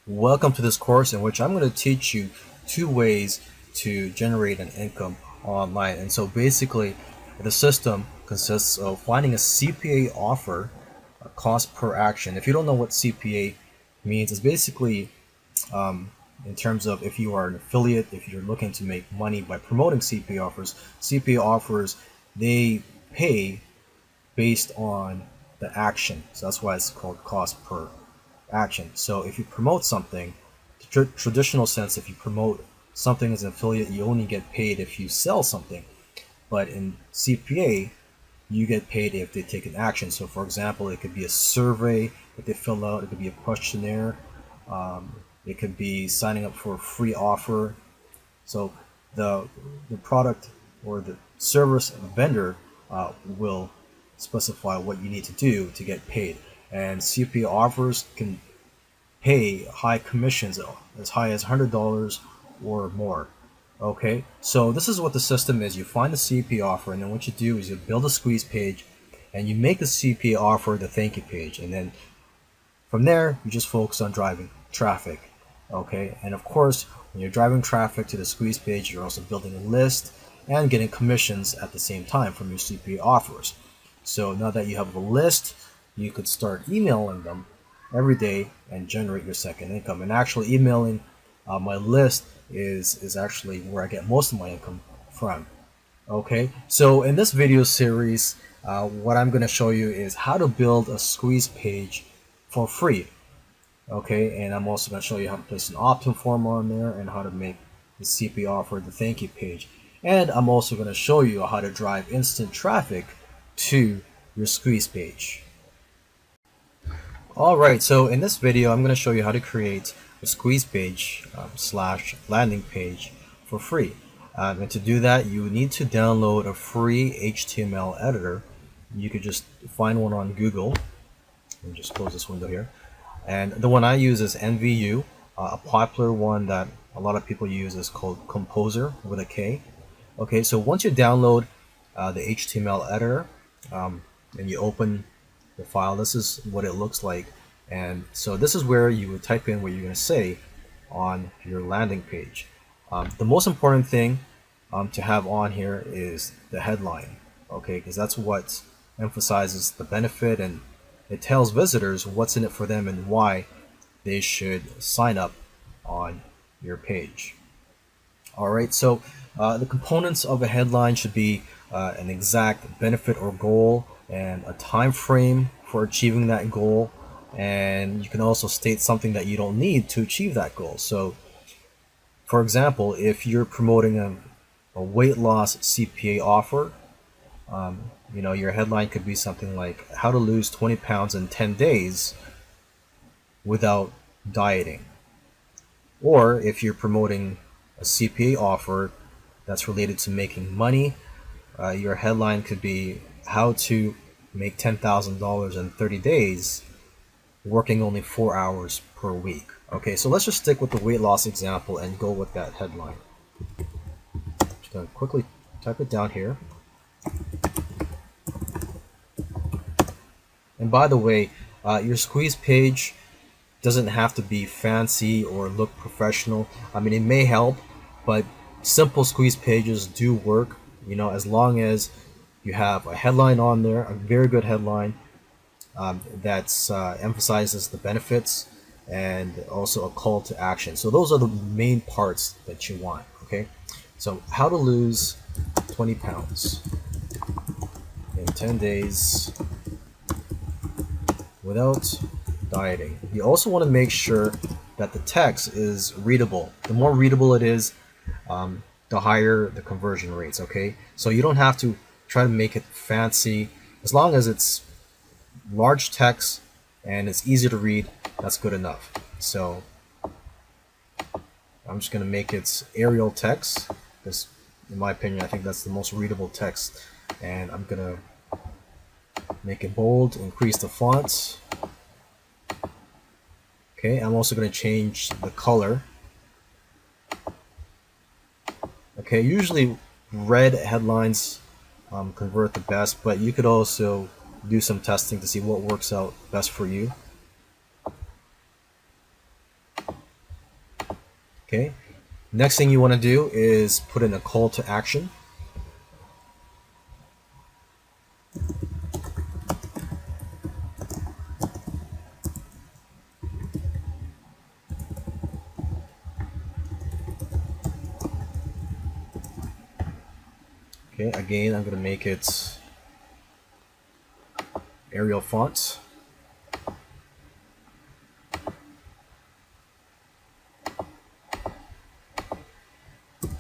Welcome to this course in which I'm going to teach you two ways to generate an income online. And so basically, the system consists of finding a CPA offer, a cost per action. If you don't know what CPA means, it's basically in terms of if you are an affiliate, if you're looking to make money by promoting CPA offers. CPA offers, they pay based on the action. So that's why it's called cost per action. So if you promote something, the traditional sense, if you promote something as an affiliate, you only get paid if you sell something. But in CPA, you get paid if they take an action. So for example, it could be a survey that they fill out, it could be a questionnaire, it could be signing up for a free offer. So the product or the service vendor will specify what you need to do to get paid. And CPA offers can pay high commissions as high as $100 or more. Okay, so this is what the system is. You find the CPA offer, and then what you do is you build a squeeze page and you make the CPA offer the thank you page, and then from there you just focus on driving traffic. Okay, and of course when you're driving traffic to the squeeze page, you're also building a list and getting commissions at the same time from your CPA offers. So now that you have a list, you could start emailing them every day and generate your second income. And actually emailing my list is actually where I get most of my income from. Okay, so in this video series, what I'm going to show you is how to build a squeeze page for free. Okay, and I'm also going to show you how to place an opt-in form on there and how to make the CPA offer the thank you page. And I'm also going to show you how to drive instant traffic to your squeeze page. Alright, so in this video I'm going to show you how to create a squeeze page slash landing page for free. And to do that, you need to download a free HTML editor. You could just find one on Google. Let me just close this window here. And the one I use is NVU. A popular one that a lot of people use is called Composer with a K. Okay, so once you download the HTML editor and you open the file, this is what it looks like. And so this is where you would type in what you're going to say on your landing page. The most important thing to have on here is the headline, okay, because that's what emphasizes the benefit and it tells visitors what's in it for them and why they should sign up on your page. Alright, so the components of a headline should be an exact benefit or goal and a time frame for achieving that goal, and you can also state something that you don't need to achieve that goal. So for example, if you're promoting a weight loss CPA offer, your headline could be something like how to lose 20 pounds in 10 days without dieting. Or if you're promoting a CPA offer that's related to making money, your headline could be how to make $10,000 in 30 days working only 4 hours per week. Okay, so let's just stick with the weight loss example and go with that headline. Just going to quickly type it down here. And by the way, your squeeze page doesn't have to be fancy or look professional. I mean, it may help, but simple squeeze pages do work, as long as you have a headline on there, a very good headline that emphasizes the benefits and also a call to action. So those are the main parts that you want, okay? So how to lose 20 pounds in 10 days without dieting. You also want to make sure that the text is readable. The more readable it is, the higher the conversion rates, okay? So you don't have to try to make it fancy. As long as it's large text and it's easy to read, that's good enough. So I'm just going to make it Arial text, because in my opinion I think that's the most readable text, and I'm going to make it bold, increase the font. Okay, I'm also going to change the color. Okay, usually red headlines convert the best, but you could also do some testing to see what works out best for you. Okay. Next thing you want to do is put in a call to action. Okay, again, I'm going to make it Arial font.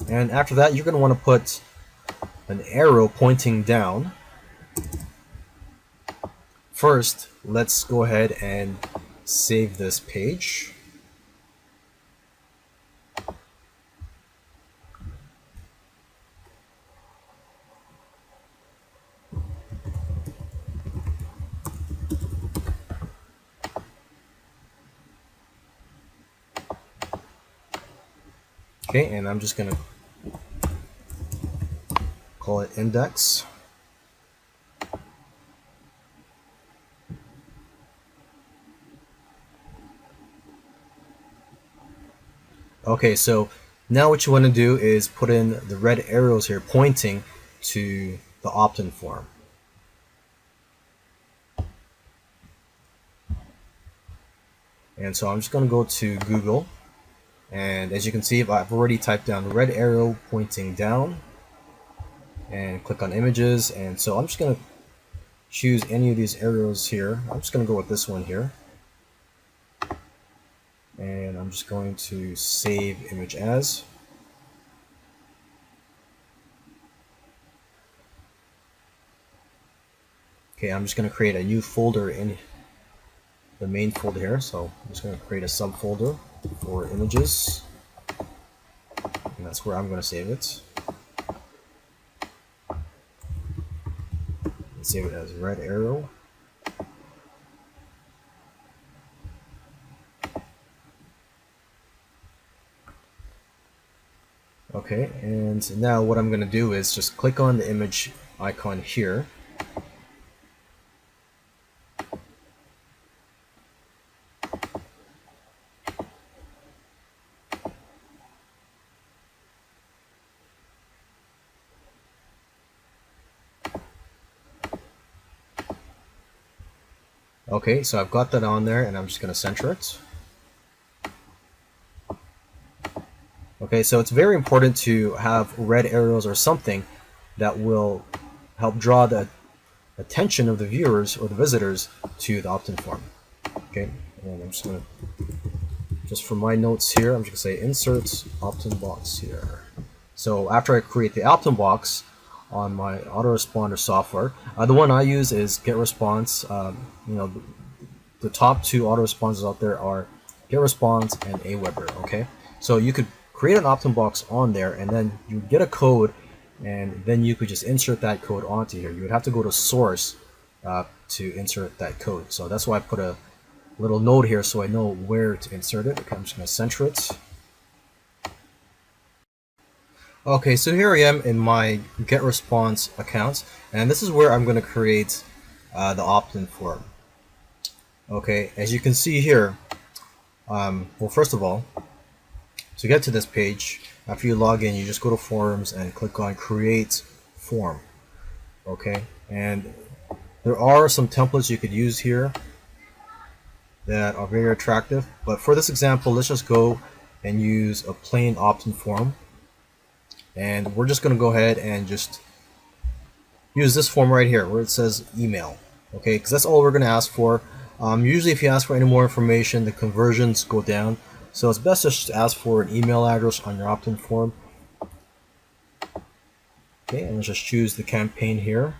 And after that, you're going to want to put an arrow pointing down. First, let's go ahead and save this page. Okay, and I'm just going to call it index. Okay, so now what you want to do is put in the red arrows here pointing to the opt-in form. And so I'm just going to go to Google, and as you can see, I've already typed down the red arrow pointing down and click on images. And so I'm just going to choose any of these arrows here. I'm just going to go with this one here. And I'm just going to save image as. Okay, I'm just going to create a new folder in the main folder here. So I'm just going to create a subfolder for images. And that's where I'm going to save it. And save it as red arrow. Okay, and now what I'm going to do is just click on the image icon here. Okay, so I've got that on there, and I'm just going to center it. Okay, so it's very important to have red arrows or something that will help draw the attention of the viewers or the visitors to the opt-in form. Okay, and I'm just going to, just for my notes here, I'm just going to say insert opt-in box here. So after I create the opt-in box on my autoresponder software, the one I use is GetResponse. The top two autoresponders out there are GetResponse and Aweber. Okay, so you could create an opt-in box on there, and then you get a code, and then you could just insert that code onto here. You would have to go to source to insert that code. So that's why I put a little note here so I know where to insert it. Okay, I'm just going to center it. Okay, so here I am in my GetResponse account, and this is where I'm going to create the opt-in form. Okay, as you can see here, well, first of all, to get to this page, after you log in, you just go to forums and click on create form. Okay, and there are some templates you could use here that are very attractive, but for this example, let's just go and use a plain opt-in form, and we're just going to go ahead and just use this form right here where it says email. Okay, because that's all we're going to ask for. Usually if you ask for any more information, the conversions go down, so it's best just to ask for an email address on your opt-in form. Okay, and let's just choose the campaign here.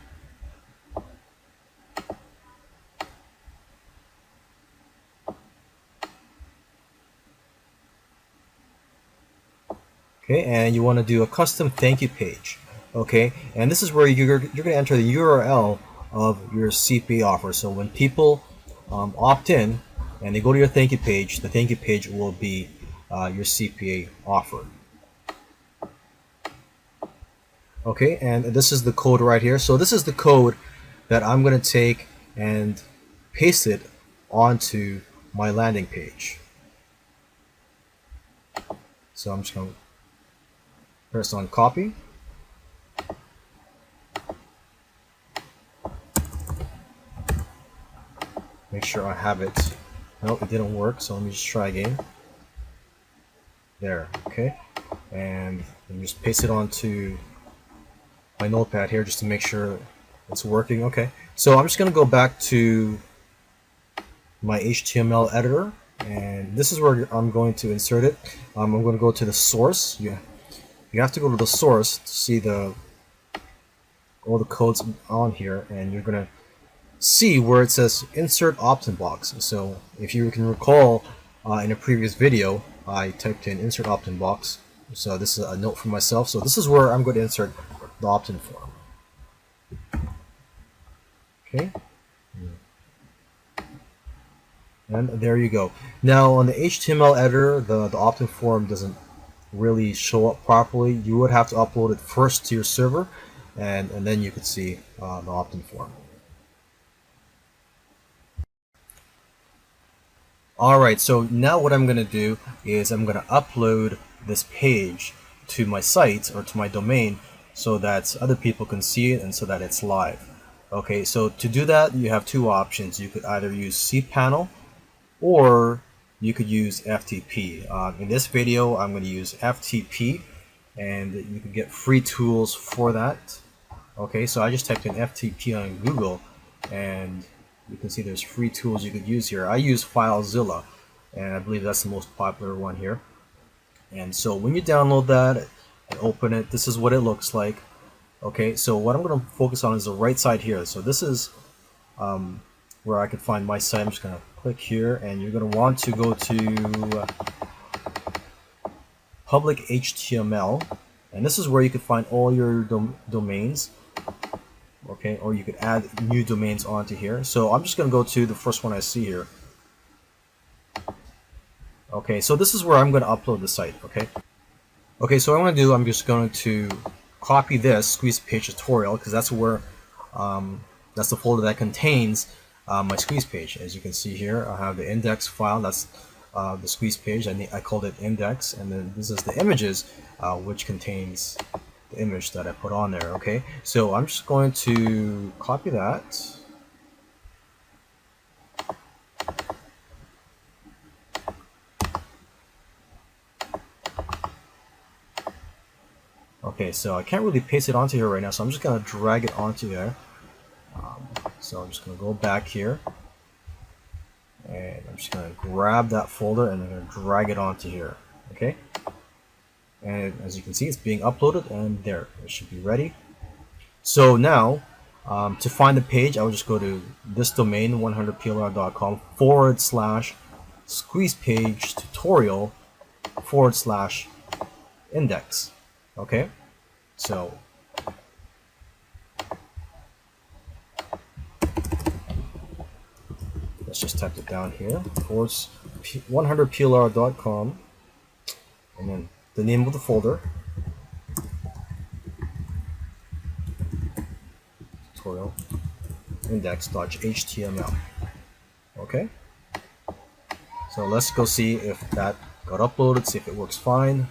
Okay, and you want to do a custom thank you page. Okay, and this is where you're going to enter the URL of your CPA offer. So when people opt in and they go to your thank you page, the thank you page will be your CPA offer. Okay, and this is the code right here. So this is the code that I'm going to take and paste it onto my landing page. So I'm just going to press on copy. Make sure I have it. Nope, it didn't work, so let me just try again. There, okay. And just paste it onto my notepad here just to make sure it's working. Okay, so I'm just going to go back to my HTML editor, and this is where I'm going to insert it. I'm going to go to the source. You have to go to the source to see all the codes on here, and you're going to see where it says insert opt-in box. So if you can recall, in a previous video I typed in insert opt-in box, so this is a note for myself. So this is where I'm going to insert the opt-in form. Okay, and there you go. Now on the HTML editor, the opt-in form doesn't really show up properly. You would have to upload it first to your server, and then you could see the opt-in form. Alright, so now what I'm going to do is I'm going to upload this page to my site or to my domain so that other people can see it and so that it's live. Okay, so to do that you have two options. You could either use cPanel or you could use FTP. In this video I'm going to use FTP, and you can get free tools for that. Okay, so I just typed in FTP on Google, and you can see there's free tools you could use here. I use FileZilla, and I believe that's the most popular one here. And so when you download that and open it, this is what it looks like. Okay, so what I'm going to focus on is the right side here. So this is where I can find my site. I'm just going to click here, and you're going to want to go to public HTML, and this is where you can find all your domains. Okay, or you could add new domains onto here. So I'm just going to go to the first one I see here. Okay, so this is where I'm going to upload the site. Okay, so what I'm going to do, I'm just going to copy this squeeze page tutorial, because that's where that's the folder that contains my squeeze page. As you can see here, I have the index file. That's the squeeze page. I called it index, and then this is the images, which contains the image that I put on there. Okay, so I'm just going to copy that. Okay, so I can't really paste it onto here right now, so I'm just going to drag it onto there. So I'm just going to go back here, and I'm just going to grab that folder and I'm going to drag it onto here. Okay, and as you can see, it's being uploaded, and there, it should be ready. So now to find the page, I will just go to this domain 100plr.com/squeeze page tutorial /index. Okay, so let's just type it down here, 100plr.com, and then the name of the folder, tutorial index.html. Okay, so let's go see if that got uploaded, see if it works fine.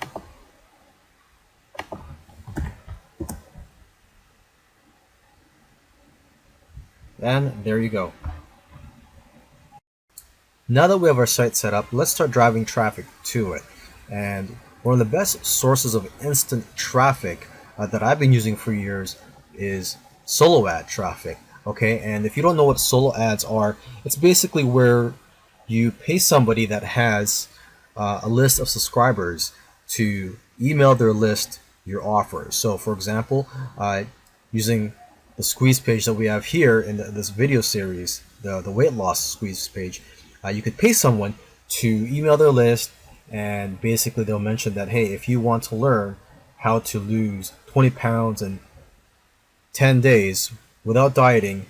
And there you go. Now that we have our site set up, let's start driving traffic to it. And one of the best sources of instant traffic that I've been using for years is solo ad traffic. Okay, and if you don't know what solo ads are, it's basically where you pay somebody that has a list of subscribers to email their list your offer. So for example, using the squeeze page that we have here in this video series, the weight loss squeeze page, you could pay someone to email their list, and basically they'll mention that, hey, if you want to learn how to lose 20 pounds in 10 days without dieting,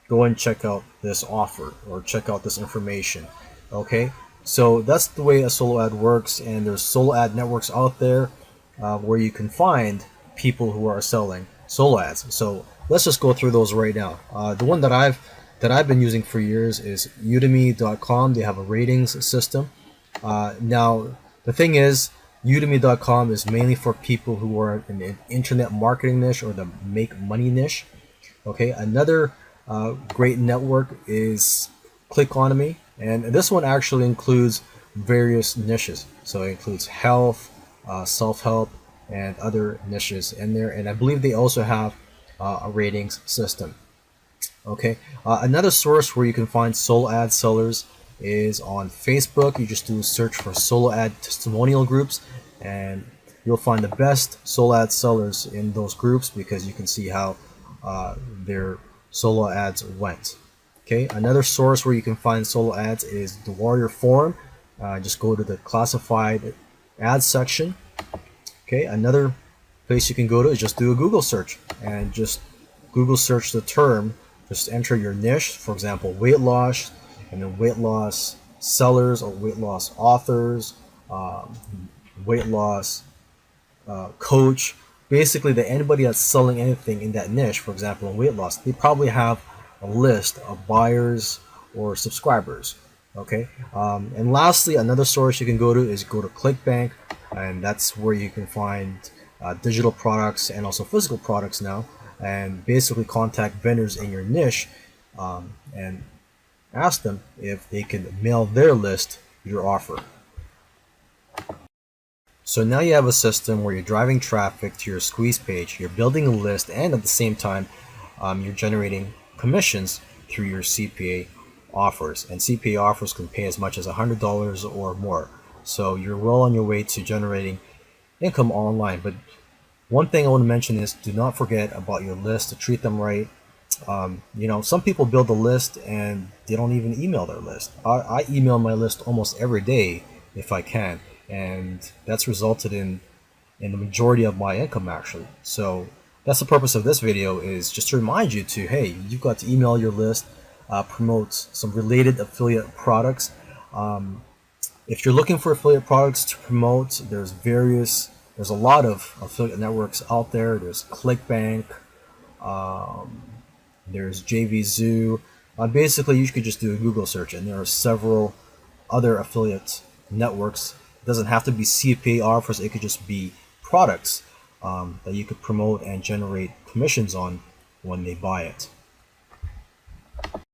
go and check out this offer or check out this information. Okay, so that's the way a solo ad works, and there's solo ad networks out there where you can find people who are selling solo ads. So let's just go through those right now. The one that I've been using for years is udemy.com. They have a ratings system. Now the thing is, Udemy.com is mainly for people who are in the internet marketing niche or the make money niche. Okay, another great network is Clickonomy, and this one actually includes various niches. So it includes health, self-help, and other niches in there. And I believe they also have a ratings system. Okay, another source where you can find solo ad sellers is on Facebook. You just do a search for solo ad testimonial groups, and you'll find the best solo ad sellers in those groups because you can see how their solo ads went. Okay, another source where you can find solo ads is the Warrior Forum. Just go to the classified ads section. Okay, another place you can go to is just do a Google search and just Google search the term. Just enter your niche, for example, weight loss, and then weight loss sellers or weight loss authors, weight loss coach. Basically, that anybody that's selling anything in that niche, for example, in weight loss, they probably have a list of buyers or subscribers. Okay, and lastly, another source you can go to is go to ClickBank, and that's where you can find digital products and also physical products now, and basically contact vendors in your niche and ask them if they can mail their list your offer. So now you have a system where you're driving traffic to your squeeze page, you're building a list, and at the same time, you're generating commissions through your CPA offers. And CPA offers can pay as much as $100 or more. So you're well on your way to generating income online. But one thing I want to mention is do not forget about your list, to treat them right. Some people build a list and they don't even email their list. I email my list almost every day if I can, and that's resulted in the majority of my income actually. So that's the purpose of this video, is just to remind you to, hey, you've got to email your list, promote some related affiliate products. If you're looking for affiliate products to promote, there's a lot of affiliate networks out there. There's ClickBank, there's JVZoo. Basically, you could just do a Google search, and there are several other affiliate networks. It doesn't have to be CPA offers. It could just be products that you could promote and generate commissions on when they buy it.